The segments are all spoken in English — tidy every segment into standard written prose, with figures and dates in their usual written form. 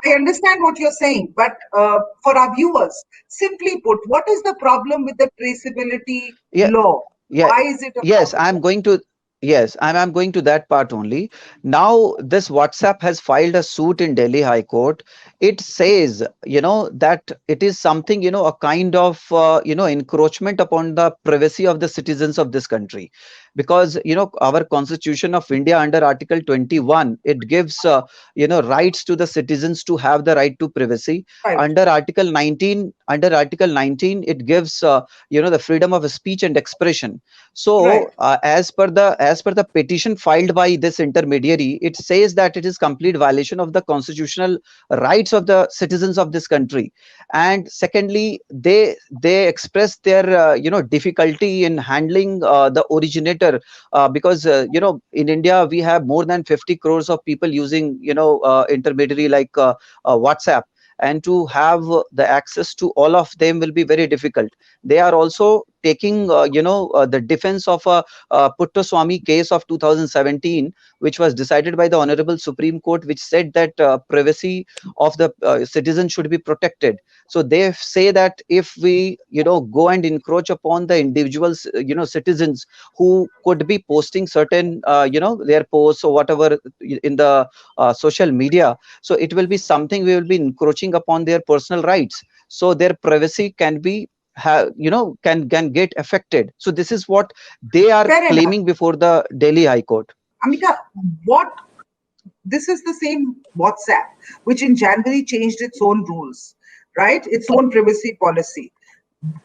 I understand what you're saying, but for our viewers, simply put, what is the problem with the traceability Yeah, law? yeah, Why is it a yes, problem? I'm going to. Yes, I'm going to that part only. Now, this WhatsApp has filed a suit in Delhi High Court. It says, that it is something, a kind of, encroachment upon the privacy of the citizens of this country, because our Constitution of India under Article 21, it gives, rights to the citizens to have the right to privacy. Right, Under Article 19, it gives, the freedom of speech and expression. right. So, as per the petition filed by this intermediary, it says that it is complete violation of the constitutional rights of the citizens of this country. And secondly, they express their difficulty in handling the originator, because in India we have more than 50 crores of people using intermediary like WhatsApp. And to have the access to all of them will be very difficult. They are also taking the defense of a Puttoswamy case of 2017, which was decided by the Honorable Supreme Court, which said that privacy of the citizen should be protected. So they say that if we go and encroach upon the individuals, citizens who could be posting certain their posts or whatever in the social media, so it will be something we will be encroaching upon their personal rights, so their privacy can be can get affected. So this is what they are Fair enough. claiming before the Delhi High Court. Amita, what this is the same WhatsApp, which in January changed its own rules, right? Its own privacy policy.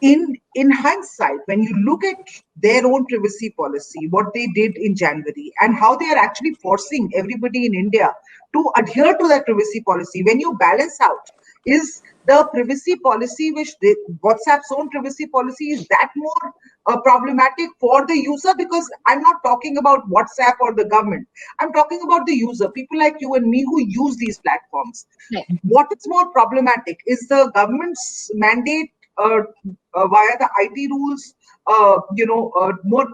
In hindsight, when you look at their own privacy policy, what they did in January, and how they are actually forcing everybody in India to adhere to that privacy policy, when you balance out, is the privacy policy, WhatsApp's own privacy policy, is that more problematic for the user? Because I'm not talking about WhatsApp or the government. I'm talking about the user, people like you and me who use these platforms. Right. What is more problematic? Is the government's mandate via the IT rules,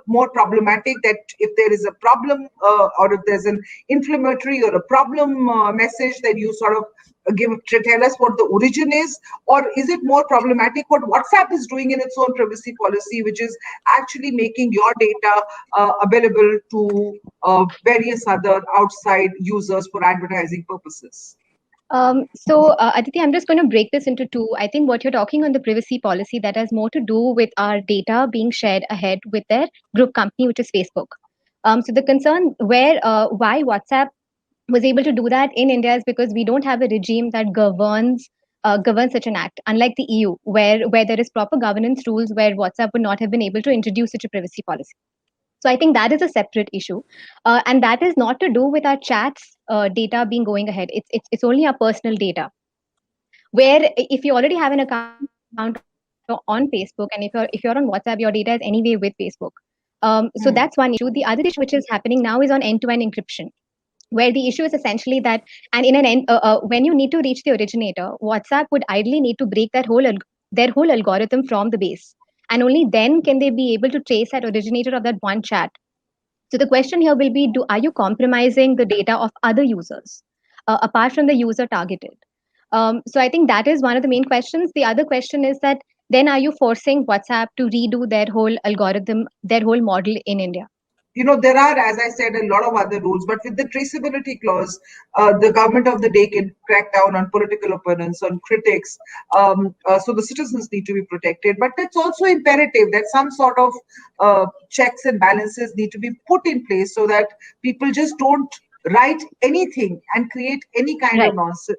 more problematic? That if there is a problem, or if there's an inflammatory or a problem message, that you sort of tell us what the origin is, or is it more problematic what WhatsApp is doing in its own privacy policy, which is actually making your data available to various other outside users for advertising purposes? Aditi, I'm just going to break this into two. I think what you're talking on the privacy policy, that has more to do with our data being shared ahead with their group company, which is Facebook. So the concern why WhatsApp was able to do that in India is because we don't have a regime that governs such an act, unlike the EU, where there is proper governance rules, where WhatsApp would not have been able to introduce such a privacy policy. So I think that is a separate issue, and that is not to do with our chats data being going ahead. It's only our personal data. Where if you already have an account on Facebook, and if you're on WhatsApp, your data is anyway with Facebook. So that's one issue. The other issue which is happening now is on end-to-end encryption, where the issue is essentially that, and when you need to reach the originator, WhatsApp would ideally need to break their whole algorithm from the base, and only then can they be able to trace that originator of that one chat. So the question here will be: are you compromising the data of other users apart from the user targeted? So I think that is one of the main questions. The other question is that then are you forcing WhatsApp to redo their whole algorithm, their whole model in India? There are, as I said, a lot of other rules, but with the traceability clause, the government of the day can crack down on political opponents, on critics. So the citizens need to be protected. But it's also imperative that some sort of checks and balances need to be put in place, so that people just don't write anything and create any kind of Right. nonsense,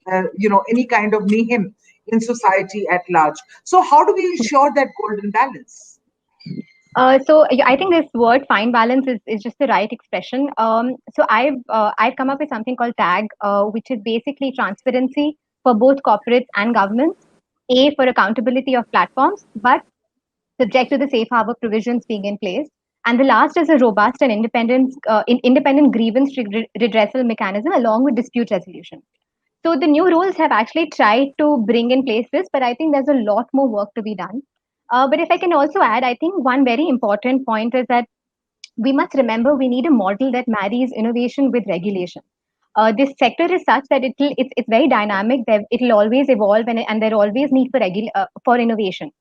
any kind of mayhem in society at large. So how do we ensure that golden balance? I think this word "fine balance" is just the right expression. I've come up with something called TAG, which is basically transparency for both corporates and governments. A, for accountability of platforms, but subject to the safe harbor provisions being in place. And the last is a robust and independent grievance redressal mechanism along with dispute resolution. So the new rules have actually tried to bring in place this, but I think there's a lot more work to be done. But if I can also add, I think one very important point is that we must remember we need a model that marries innovation with regulation. this sector is such that it's very dynamic. It'll always evolve, and there always need for for innovation.